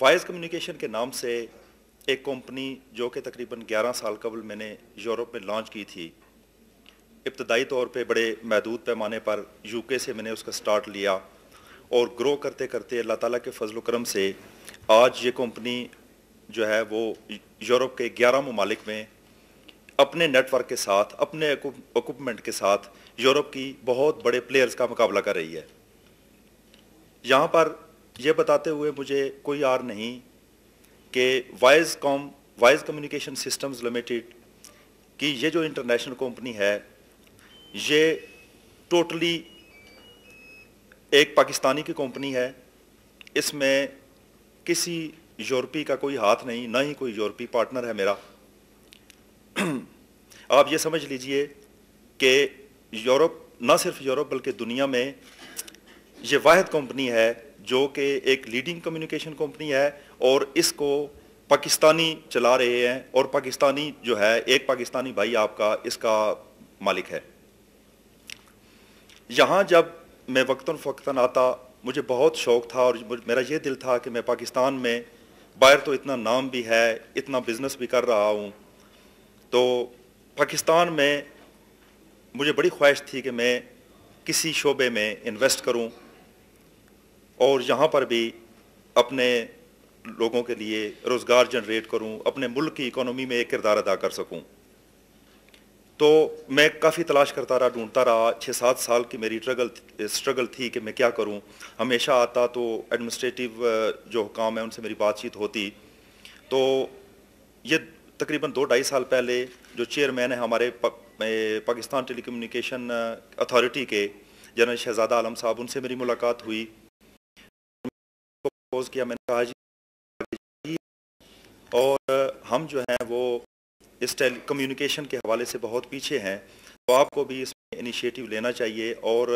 Wise communication के नाम से एक कंपनी जो कि तकरीबन 11 साल कबल मैंने यूरोप में लॉन्च की थी, इब्तदाई तौर पे बड़े महदूद पैमाने पर यूके से मैंने उसका स्टार्ट लिया और ग्रो करते करते अल्लाह ताला के फजल करम से आज ये कंपनी जो है वो यूरोप के 11 ममालिक में अपने नेटवर्क के साथ, अपने इक्विपमेंट के साथ यूरोप की बहुत बड़े प्लेयर्स का मुकाबला कर रही है। यहाँ पर यह बताते हुए मुझे कोई आर नहीं कि वाइज कम्युनिकेशन सिस्टम्स लिमिटेड की ये जो इंटरनेशनल कंपनी है, ये टोटली एक पाकिस्तानी की कंपनी है। इसमें किसी यूरोपी का कोई हाथ नहीं, ना ही कोई यूरोपी पार्टनर है मेरा। आप ये समझ लीजिए कि यूरोप, ना सिर्फ यूरोप बल्कि दुनिया में ये वाहिद कंपनी है जो कि एक लीडिंग कम्युनिकेशन कंपनी है और इसको पाकिस्तानी चला रहे हैं और पाकिस्तानी जो है, एक पाकिस्तानी भाई आपका इसका मालिक है। यहाँ जब मैं वक्तन फ़क्तन आता, मुझे बहुत शौक़ था और मेरा ये दिल था कि मैं पाकिस्तान में, बाहर तो इतना नाम भी है, इतना बिज़नेस भी कर रहा हूँ, तो पाकिस्तान में मुझे बड़ी ख्वाहिश थी कि मैं किसी शोबे में इन्वेस्ट करूँ और यहाँ पर भी अपने लोगों के लिए रोज़गार जनरेट करूँ, अपने मुल्क की इकोनॉमी में एक किरदार अदा कर सकूँ। तो मैं काफ़ी तलाश करता रहा, ढूंढता रहा। 6-7 साल की मेरी स्ट्रगल थी कि मैं क्या करूँ। हमेशा आता तो एडमिनिस्ट्रेटिव जो काम है उनसे मेरी बातचीत होती। तो ये तकरीबन 2-2.5 साल पहले जो चेयरमैन है हमारे पाकिस्तान टेलीकम्युनिकेशन अथॉरिटी के, जनरल शहजादा आलम साहब, उनसे मेरी मुलाकात हुई। प्रपोज किया, मैंने कहा जी, और हम जो हैं वो इस कम्युनिकेशन के हवाले से बहुत पीछे हैं, तो आपको भी इसमें इनिशिएटिव लेना चाहिए और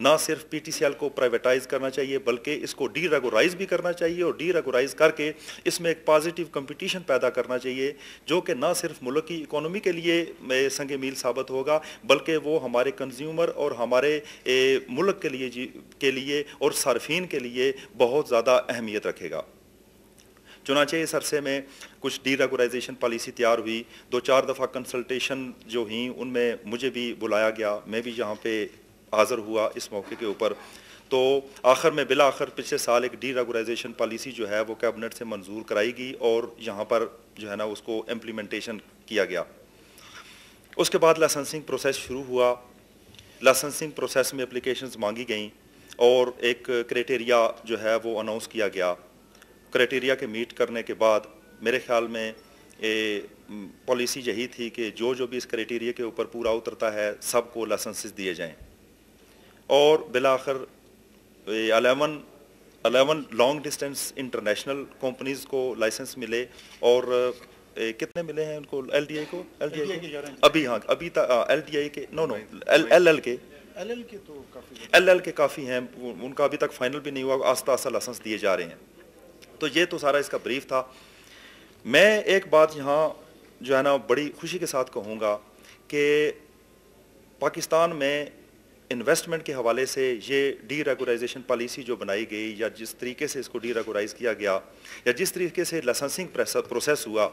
ना सिर्फ पीटीसीएल को प्राइवेटाइज करना चाहिए बल्कि इसको डी रेगुलाइज भी करना चाहिए और डी रेगुलाइज करके इसमें एक पॉजिटिव कंपटीशन पैदा करना चाहिए जो कि ना सिर्फ मुल्क की इकोनॉमी के लिए संग मील साबित होगा बल्कि वो हमारे कंज्यूमर और हमारे मुल्क के लिए और सार्फिन के लिए बहुत ज़्यादा अहमियत रखेगा। चुनांचे इस अरसे में कुछ डी रेगुलाइजेशन पॉलिसी तैयार हुई, 2-4 दफ़ा कंसल्टेशन जो हुई उनमें मुझे भी बुलाया गया, मैं भी यहाँ पे हाज़िर हुआ इस मौके के ऊपर। तो आखिर में बिला आखिर पिछले साल एक डी रेगुलाइजेशन पॉलिसी जो है वो कैबिनेट से मंजूर कराई गई और यहाँ पर जो है ना उसको इम्प्लीमेंटेशन किया गया। उसके बाद लाइसेंसिंग प्रोसेस शुरू हुआ। लाइसेंसिंग प्रोसेस में एप्लीकेशंस मांगी गई और एक क्राइटेरिया जो है वो अनाउंस किया गया। क्राइटेरिया के मीट करने के बाद मेरे ख्याल में पॉलिसी यही थी कि जो भी इस क्राइटेरिया के ऊपर पूरा उतरता है सबको लाइसेंसेस दिए जाएं और बिलाखिर 11 लॉन्ग डिस्टेंस इंटरनेशनल कंपनीज़ को लाइसेंस मिले और कितने मिले हैं उनको? एलडीआई को अभी, हाँ अभी तक एलडीआई के एलएल के काफ़ी हैं, उनका अभी तक फाइनल भी नहीं हुआ, आस्ता आस्ता लाइसेंस दिए जा रहे हैं। तो ये तो सारा इसका ब्रीफ था। मैं एक बात यहाँ जो है ना बड़ी खुशी के साथ कहूँगा कि पाकिस्तान में इन्वेस्टमेंट के हवाले से ये डी रेगुलाइजेशन पॉलिसी जो बनाई गई या जिस तरीके से इसको डी रेगुलाइज किया गया या जिस तरीके से लाइसेंसिंग प्रोसेस हुआ,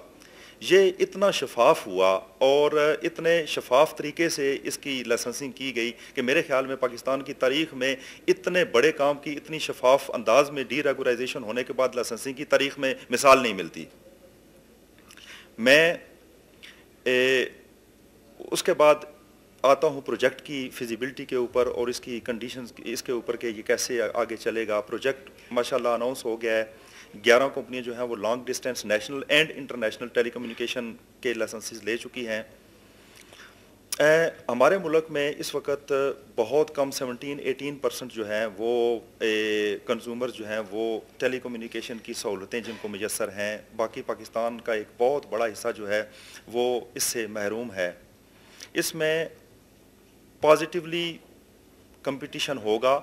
ये इतना शफाफ हुआ और इतने शफाफ तरीके से इसकी लाइसेंसिंग की गई कि मेरे ख्याल में पाकिस्तान की तारीख में इतने बड़े काम की इतनी शफाफ अंदाज में डी रेगुलाइजेशन होने के बाद लाइसेंसिंग की तारीख में मिसाल नहीं मिलती। मैं उसके बाद आता हूँ प्रोजेक्ट की फिजिबिलिटी के ऊपर और इसकी कंडीशंस इसके ऊपर कि ये कैसे आगे चलेगा। प्रोजेक्ट माशाल्लाह अनाउंस हो गया है। 11 कंपनियां जो हैं वो long distance national and international telecommunication के लाइसेंसेस ले चुकी हैं। हमारे मुल्क में इस वक्त बहुत कम 17-18% जो हैं वो कंज्यूमर जो हैं वो टेली कम्युनिकेशन की सहूलतें जिनको मैसर हैं, बाकी पाकिस्तान का एक बहुत बड़ा हिस्सा जो है वो इससे महरूम है। इसमें पॉजिटिवली कंपटीशन होगा,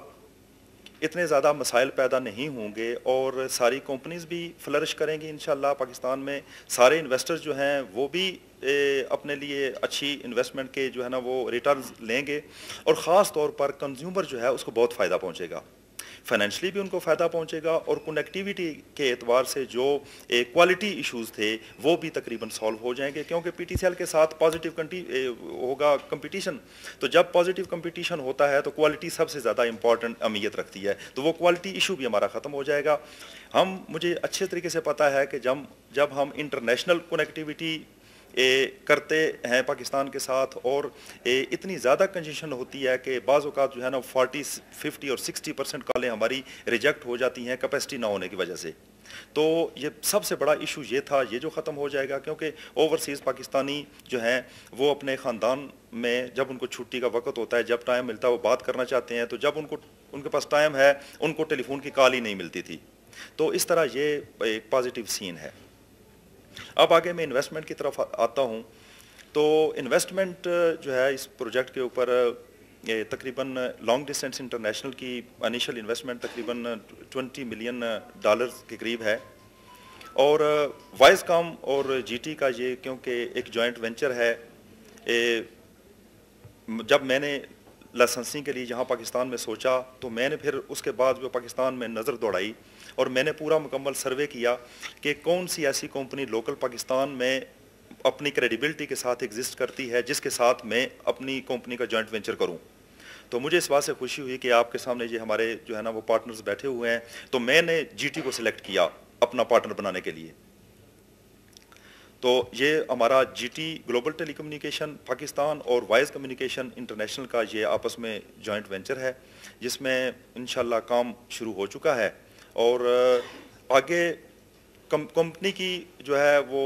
इतने ज़्यादा मसाइल पैदा नहीं होंगे और सारी कंपनीज़ भी फ्लरिश करेंगी इंशाल्लाह। पाकिस्तान में सारे इन्वेस्टर्स जो हैं वो भी अपने लिए अच्छी इन्वेस्टमेंट के जो है ना वो रिटर्न्स लेंगे और ख़ास तौर पर कंज्यूमर जो है उसको बहुत फ़ायदा पहुंचेगा, फाइनेंशली भी उनको फ़ायदा पहुंचेगा और कनेक्टिविटी के एतबार से जो क्वालिटी इश्यूज़ थे वो भी तकरीबन सॉल्व हो जाएंगे, क्योंकि पीटीसीएल के साथ पॉजिटिव होगा कंपटीशन। तो जब पॉजिटिव कंपटीशन होता है तो क्वालिटी सबसे ज़्यादा इंपॉर्टेंट अहमियत रखती है, तो वो क्वालिटी इशू भी हमारा ख़त्म हो जाएगा। मुझे अच्छे तरीके से पता है कि जब हम इंटरनेशनल कनेक्टिविटी करते हैं पाकिस्तान के साथ और इतनी ज़्यादा कंजेशन होती है कि बाज़ औक़ात जो है ना 40, 50 और 60% कॉलें हमारी रिजेक्ट हो जाती हैं कैपेसिटी ना होने की वजह से। तो ये सबसे बड़ा इशू ये था, ये जो ख़त्म हो जाएगा, क्योंकि ओवरसीज़ पाकिस्तानी जो हैं वो अपने ख़ानदान में जब उनको छुट्टी का वक्त होता है, जब टाइम मिलता है वो बात करना चाहते हैं, तो जब उनके पास टाइम है उनको टेलीफोन की कॉल ही नहीं मिलती थी। तो इस तरह ये एक पॉजिटिव सीन है। अब आगे मैं इन्वेस्टमेंट की तरफ आता हूँ। तो इन्वेस्टमेंट जो है इस प्रोजेक्ट के ऊपर तकरीबन लॉन्ग डिस्टेंस इंटरनेशनल की इनिशियल इन्वेस्टमेंट तकरीबन $20 मिलियन के करीब है और वाइसकॉम और जीटी का ये क्योंकि एक जॉइंट वेंचर है, जब मैंने लाइसेंसिंग के लिए यहाँ पाकिस्तान में सोचा तो मैंने फिर उसके बाद जो पाकिस्तान में नज़र दौड़ाई और मैंने पूरा मुकम्मल सर्वे किया कि कौन सी ऐसी कंपनी लोकल पाकिस्तान में अपनी क्रेडिबिलिटी के साथ एग्जिस्ट करती है जिसके साथ मैं अपनी कंपनी का जॉइंट वेंचर करूं। तो मुझे इस बात से खुशी हुई कि आपके सामने ये हमारे जो है ना वो पार्टनर्स बैठे हुए हैं, तो मैंने जीटी को सिलेक्ट किया अपना पार्टनर बनाने के लिए। तो ये हमारा जीटी ग्लोबल टेलीकम्युनिकेशन पाकिस्तान और वाइज कम्युनिकेशन इंटरनेशनल का ये आपस में जॉइंट वेंचर है जिसमें इंशाल्लाह काम शुरू हो चुका है और आगे कंपनी की जो है वो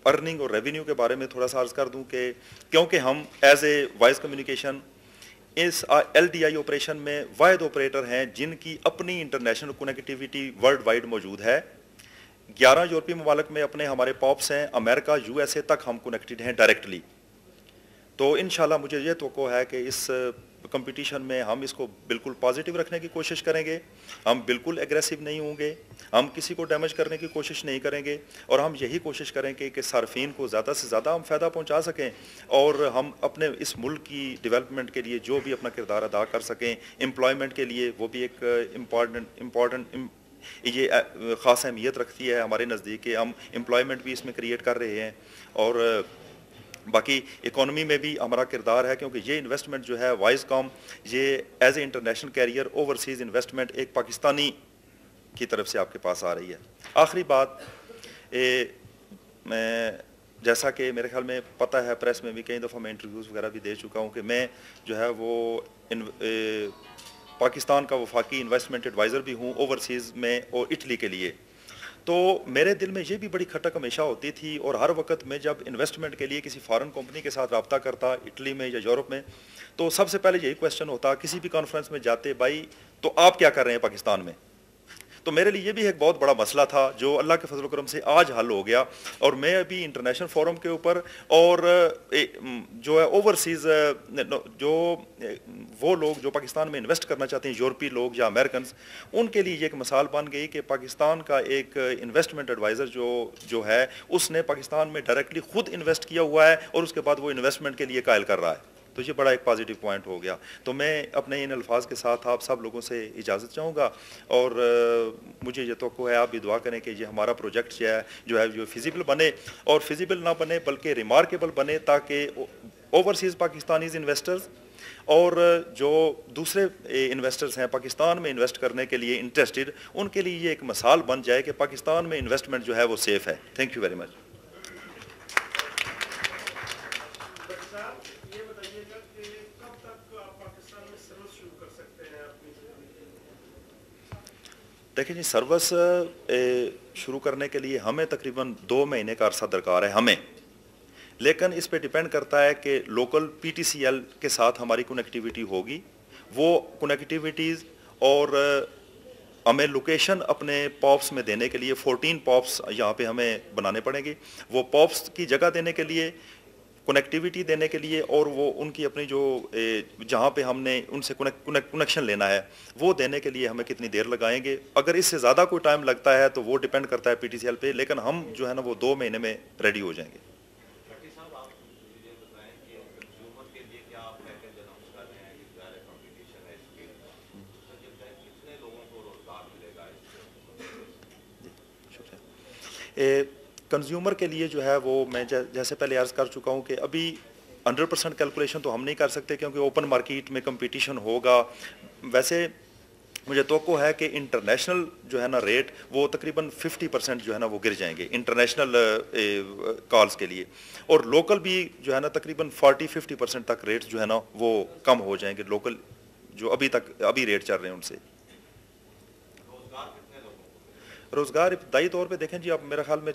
अर्निंग और रेवेन्यू के बारे में थोड़ा सा अर्ज़ कर दूं कि क्योंकि हम एज ए वाइज कम्युनिकेशन इस LDI ऑपरेशन में वाहिद ऑपरेटर हैं जिनकी अपनी इंटरनेशनल कनेक्टिविटी वर्ल्ड वाइड मौजूद है। 11 यूरोपीय ममालिक में अपने हमारे पॉप्स हैं, अमेरिका USA तक हम कनेक्टेड हैं डायरेक्टली। तो इंशाल्लाह मुझे ये तवक्को है कि इस कंपटीशन में हम इसको बिल्कुल पॉजिटिव रखने की कोशिश करेंगे, हम बिल्कुल एग्रेसिव नहीं होंगे, हम किसी को डैमेज करने की कोशिश नहीं करेंगे और हम यही कोशिश करेंगे कि सार्फिन को ज़्यादा से ज़्यादा हम फ़ायदा पहुंचा सकें और हम अपने इस मुल्क की डेवलपमेंट के लिए जो भी अपना किरदार अदा कर सकें, एम्प्लॉयमेंट के लिए वो भी एक इम्पॉर्टेंट ये ख़ास अहमियत रखती है हमारे नज़दीक कि हम एम्प्लॉयमेंट भी इसमें क्रिएट कर रहे हैं और बाकी इकोनॉमी में भी हमारा किरदार है, क्योंकि ये इन्वेस्टमेंट जो है वाइसकॉम ये as a international career overseas investment एक पाकिस्तानी की तरफ से आपके पास आ रही है। आखिरी बात, मैं जैसा कि मेरे ख्याल में पता है, प्रेस में भी कई दफ़ा मैं इंटरव्यूज़ वगैरह भी दे चुका हूँ कि मैं जो है वो पाकिस्तान का वफाकी इन्वेस्टमेंट एडवाइज़र भी हूँ ओवरसीज़ में और इटली के लिए। तो मेरे दिल में ये भी बड़ी खटक हमेशा होती थी और हर वक्त मैं जब इन्वेस्टमेंट के लिए किसी फॉरेन कंपनी के साथ रब्ता करता इटली में या यूरोप में, तो सबसे पहले यही क्वेश्चन होता किसी भी कॉन्फ्रेंस में जाते, भाई तो आप क्या कर रहे हैं पाकिस्तान में। तो मेरे लिए ये भी एक बहुत बड़ा मसला था जो अल्लाह के फजल करम से आज हल हो गया और मैं अभी इंटरनेशनल फोरम के ऊपर और जो है ओवरसीज़ जो वो लोग जो पाकिस्तान में इन्वेस्ट करना चाहते हैं, यूरोपीय लोग या अमेरिकन, उनके लिए ये एक मिसाल बन गई कि पाकिस्तान का एक इन्वेस्टमेंट एडवाइज़र जो है उसने पाकिस्तान में डायरेक्टली खुद इन्वेस्ट किया हुआ है और उसके बाद वो इन्वेस्टमेंट के लिए कायल कर रहा है। तो ये बड़ा एक पॉजिटिव पॉइंट हो गया। तो मैं अपने इन अल्फाज के साथ आप सब लोगों से इजाज़त चाहूँगा और मुझे ये तवक्को है आप भी दुआ करें कि ये हमारा प्रोजेक्ट जो है जो फिजिबल बने और फिजिबल ना बने बल्कि रिमार्केबल बने, ताकि ओवरसीज़ पाकिस्तानीज़ इन्वेस्टर्स और जो दूसरे इन्वेस्टर्स हैं पाकिस्तान में इन्वेस्ट करने के लिए इंटरेस्टेड, उनके लिए ये एक मिसाल बन जाए कि पाकिस्तान में इन्वेस्टमेंट जो है वो सेफ़ है। Thank you very much. देखिए जी, सर्विस शुरू करने के लिए हमें तकरीबन 2 महीने का अरसा दरकार है हमें, लेकिन इस पे डिपेंड करता है कि लोकल पीटीसीएल के साथ हमारी कनेक्टिविटी होगी, वो कनेक्टिविटीज़ और हमें लोकेशन अपने पॉप्स में देने के लिए 14 पॉप्स यहाँ पे हमें बनाने पड़ेंगे। वो पॉप्स की जगह देने के लिए, कनेक्टिविटी देने के लिए, और वो उनकी अपनी जो जहाँ पे हमने उनसे कनेक्शन लेना है वो देने के लिए हमें कितनी देर लगाएंगे। अगर इससे ज़्यादा कोई टाइम लगता है तो वो डिपेंड करता है पीटीसीएल पे, लेकिन हम जो है ना वो 2 महीने में रेडी हो जाएंगे। कंज्यूमर के लिए जो है वो मैं जैसे पहले अर्ज़ कर चुका हूँ कि अभी 100% कैलकुलेशन तो हम नहीं कर सकते क्योंकि ओपन मार्केट में कंपटीशन होगा। वैसे मुझे तवक्को है कि इंटरनेशनल जो है ना रेट वो तकरीबन 50% जो है ना वो गिर जाएंगे इंटरनेशनल कॉल्स के लिए, और लोकल भी जो है ना तकरीबन 40-50% तक रेट जो है ना वो कम हो जाएंगे लोकल जो अभी रेट चल रहे हैं उनसे। रोज़गार इब्तदाई तौर पे देखें जी, आप मेरे ख्याल में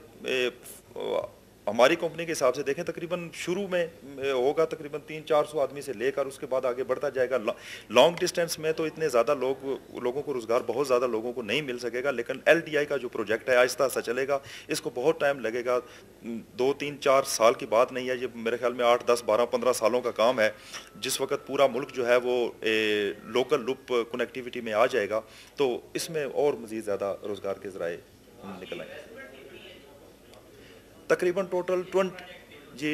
हमारी कंपनी के हिसाब से देखें तकरीबन शुरू में होगा तकरीबन 300-400 आदमी से लेकर उसके बाद आगे बढ़ता जाएगा। लॉन्ग डिस्टेंस में तो इतने ज़्यादा लोगों को रोज़गार बहुत ज़्यादा लोगों को नहीं मिल सकेगा, लेकिन LTI का जो प्रोजेक्ट है आहिस्ता आहिस्ता चलेगा, इसको बहुत टाइम लगेगा, 2-3-4 साल की बात नहीं है, ये मेरे ख्याल में 8-10-12-15 सालों का काम है। जिस वक्त पूरा मुल्क जो है वो लोकल लूप कनेक्टिविटी में आ जाएगा तो इसमें और मज़ीद ज़्यादा रोज़गार के ज़राए निकल आएंगे। तकरीबन टोटल 20 जी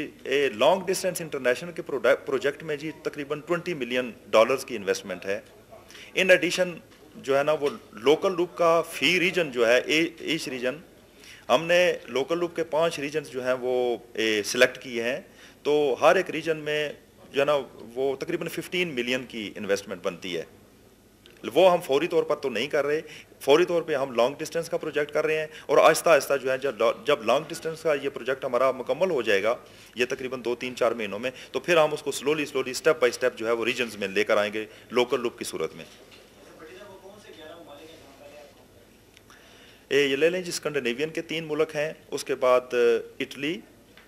लॉन्ग डिस्टेंस इंटरनेशनल के प्रोजेक्ट में जी तकरीबन $20 मिलियन की इन्वेस्टमेंट है। इन एडिशन जो है ना वो लोकल लूप का फी रीजन जो है ईच रीजन, हमने लोकल लूप के 5 रीजन जो हैं वो सिलेक्ट किए हैं, तो हर एक रीजन में जो है ना वो तकरीबन 15 मिलियन की इन्वेस्टमेंट बनती है। वो हम फौरी तौर पर तो नहीं कर रहे, फौरी तौर पे हम लॉन्ग डिस्टेंस का प्रोजेक्ट कर रहे हैं, और आहिस्ता आहिस्ता जो है जब लॉन्ग डिस्टेंस का ये प्रोजेक्ट हमारा मुकम्मल हो जाएगा ये तकरीबन 2-3-4 महीनों में, तो फिर हम उसको स्लोली स्टेप बाय स्टेप जो है वो रीजन्स में लेकर आएंगे लोकल लूप की सूरत में। ये ले लें जी, स्कैंडिनेवियन के 3 मुल्क हैं, उसके बाद Italy,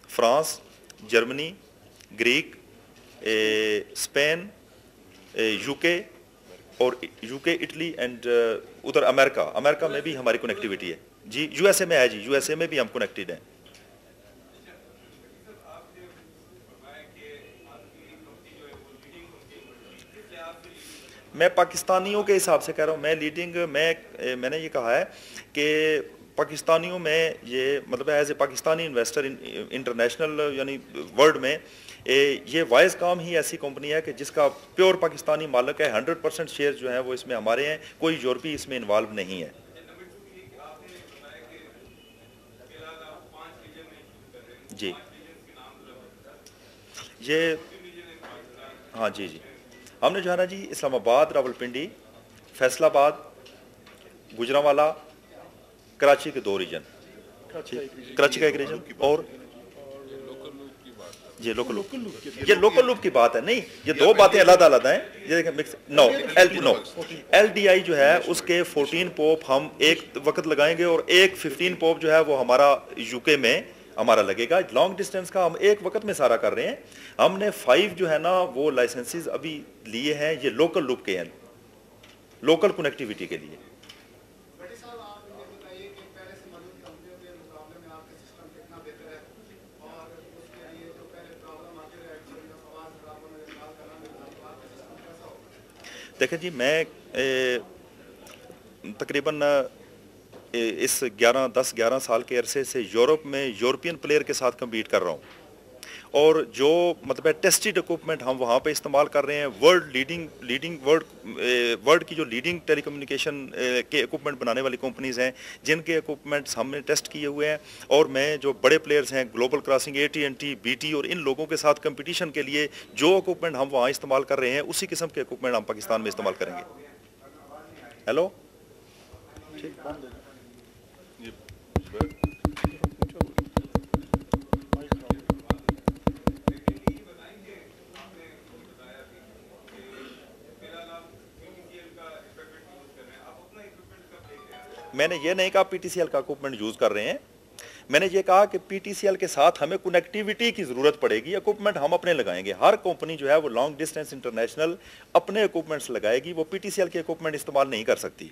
France, Germany, Greek, Spain, UK और यूके, इटली एंड उधर अमेरिका में भी हमारी कनेक्टिविटी है जी। यूएसए में है जी, यूएसए में भी हम कनेक्टेड हैं। मैं पाकिस्तानियों के हिसाब से कह रहा हूँ, मैं लीडिंग मैंने ये कहा है कि पाकिस्तानियों में ये मतलब as a Pakistani investor international यानी वर्ल्ड में ये वाइज काम ही ऐसी कंपनी है कि जिसका प्योर पाकिस्तानी मालिक है। 100% शेयर जो है वो इसमें हमारे हैं, कोई यूरोपी इसमें इन्वॉल्व नहीं है जी। ये हाँ जी जी, हमने जो है ना जी इस्लामाबाद, रावलपिंडी, फैसलाबाद, गुजरांवाला, कराची के 2 रीजन, कराची का 1 रीजन, और ये लोकल लूप की बात है, नहीं ये 2 बातें अलग-अलग हैं। ये देखें मिक्स LDI जो है उसके 14 पोप हम एक वक्त लगाएंगे और एक 15 पोप जो है वो हमारा यूके में हमारा लगेगा। लॉन्ग डिस्टेंस का हम एक वक्त में सारा कर रहे हैं। हमने 5 जो है ना वो लाइसेंसेस अभी लिए हैं, ये लोकल लूप के हैं, लोकल कनेक्टिविटी के लिए। देखें जी, मैं तकरीबन इस 10-11 साल के अरसे से यूरोप में यूरोपियन प्लेयर के साथ कम्पीट कर रहा हूँ, और जो मतलब टेस्टेड इक्विपमेंट हम वहाँ पे इस्तेमाल कर रहे हैं, वर्ल्ड की जो लीडिंग टेलीकम्युनिकेशन के इक्विपमेंट बनाने वाली कंपनीज़ हैं जिनके इक्विपमेंट्स हमने टेस्ट किए हुए हैं, और मैं जो बड़े प्लेयर्स हैं ग्लोबल क्रॉसिंग, AT&T, BT और इन लोगों के साथ कंपटीशन के लिए जो इक्विपमेंट हम वहाँ इस्तेमाल कर रहे हैं उसी किस्म के इक्विपमेंट हम पाकिस्तान में इस्तेमाल करेंगे। हेलो मैंने ये नहीं कहा PTCL का इक्विपमेंट यूज़ कर रहे हैं, मैंने ये कहा कि पीटीसीएल के साथ हमें कनेक्टिविटी की ज़रूरत पड़ेगी, इक्विपमेंट हम अपने लगाएंगे। हर कंपनी जो है वो लॉन्ग डिस्टेंस इंटरनेशनल अपने इक्विपमेंट्स लगाएगी, वो पीटीसीएल के इक्विपमेंट इस्तेमाल नहीं कर सकती।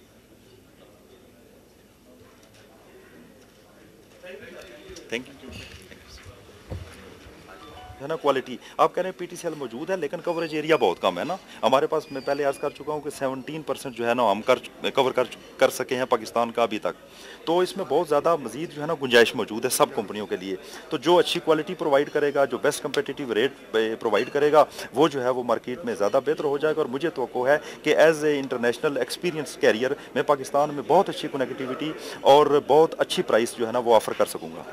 Thank you. है ना, क्वालिटी आप कह रहे हैं पीटीसीएल मौजूद है लेकिन कवरेज एरिया बहुत कम है ना हमारे पास। मैं पहले अर्ज कर चुका हूँ कि 17% जो है ना हम कवर कर सके हैं पाकिस्तान का अभी तक। तो इसमें बहुत ज़्यादा मजीद जो है ना गुंजाइश मौजूद है सब कंपनियों के लिए। तो जो अच्छी क्वालिटी प्रोवाइड करेगा, जो बेस्ट कंपेटिटिव रेट प्रोवाइड करेगा, वो जो है वो मार्केट में ज़्यादा बेहतर हो जाएगा। और मुझे तो है कि as a international experience career मैं पाकिस्तान में बहुत अच्छी कनेक्टिविटी और बहुत अच्छी प्राइस जो है ना वो ऑफर कर सकूँगा।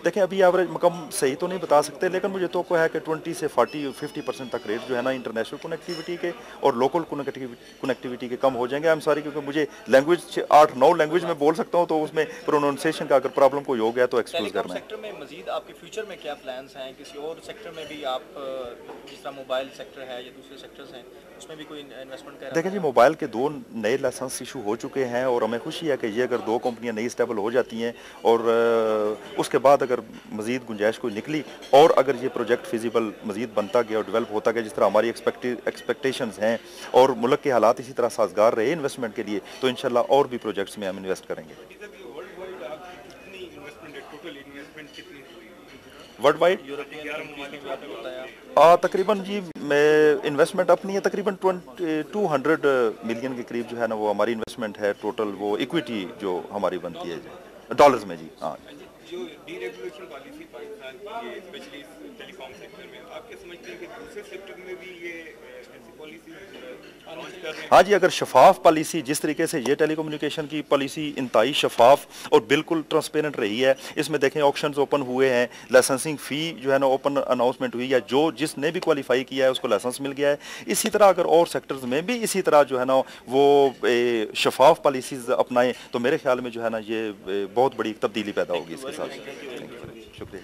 देखें अभी एवरेज मकम सही तो नहीं बता सकते, लेकिन मुझे तो है कि 20 से 40-50% तक रेट जो है ना इंटरनेशनल कनेक्टिविटी के और लोकल कनेक्टिविटी के कम हो जाएंगे। आई एम सॉरी, क्योंकि मुझे लैंग्वेज 8-9 लैंग्वेज में बोल सकता हूँ, तो उसमें प्रोनाउंसिएशन का अगर प्रॉब्लम कोई हो गया तो एक्सक्यूज करना है। सेक्टर में मजीद आपके फ्यूचर में क्या प्लान्स हैं? किसी और सेक्टर में भी आप, जिस तरह मोबाइल सेक्टर है या दूसरे सेक्टर्स हैं, उसमें भी कोई इन्वेस्टमेंट कर? देखें जी, मोबाइल के 2 नए लाइसेंस इशू हो चुके हैं और हमें खुशी है कि ये अगर 2 कंपनियां नई स्टेबल हो जाती हैं और उसके बाद अगर मज़ीद गुंजाइश कोई निकली और अगर ये प्रोजेक्ट फिजिबल मज़ीद बनता गया और डेवलप होता गया जिस तरह हमारी एक्सपेक्टेशंस हैं और मुल्क के हालात इसी तरह साजगार रहे इन्वेस्टमेंट के लिए, तो इंशाल्लाह और भी प्रोजेक्ट्स में हम इन्वेस्ट करेंगे। वर्ल्ड वाइड तकरीबन जी इन्वेस्टमेंट अपनी है तकरीबन 200 मिलियन के करीब जो है ना वो हमारी इन्वेस्टमेंट है टोटल, वो इक्विटी जो हमारी बनती है डॉलर्स में जी। हाँ, जो डीरेगुलेशन पॉलिसी पाकिस्तान की है स्पेशली टेलीकॉम सेक्टर में, आप क्या समझते हैं कि दूसरे सेक्टर में भी ये ऐसी पॉलिसी लॉन्च कर रहे हैं? हाँ जी, अगर शफाफ पॉलिसी जिस तरीके से ये टेलीकम्युनिकेशन की पॉलिसी इंतहाई शफाफ और बिल्कुल ट्रांसपेरेंट रही है, इसमें देखें ऑप्शंस ओपन हुए हैं, लाइसेंसिंग फ़ी जो है ना ओपन अनाउंसमेंट हुई है, जो जिसने भी क्वालिफाई किया है उसको लाइसेंस मिल गया है। इसी तरह अगर और सेक्टर्स में भी इसी तरह जो है ना वो शफाफ पॉलिसीज़ अपनाएं तो मेरे ख्याल में जो है ना ये बहुत बड़ी तब्दीली पैदा होगी इसके साथ। शुक्रिया।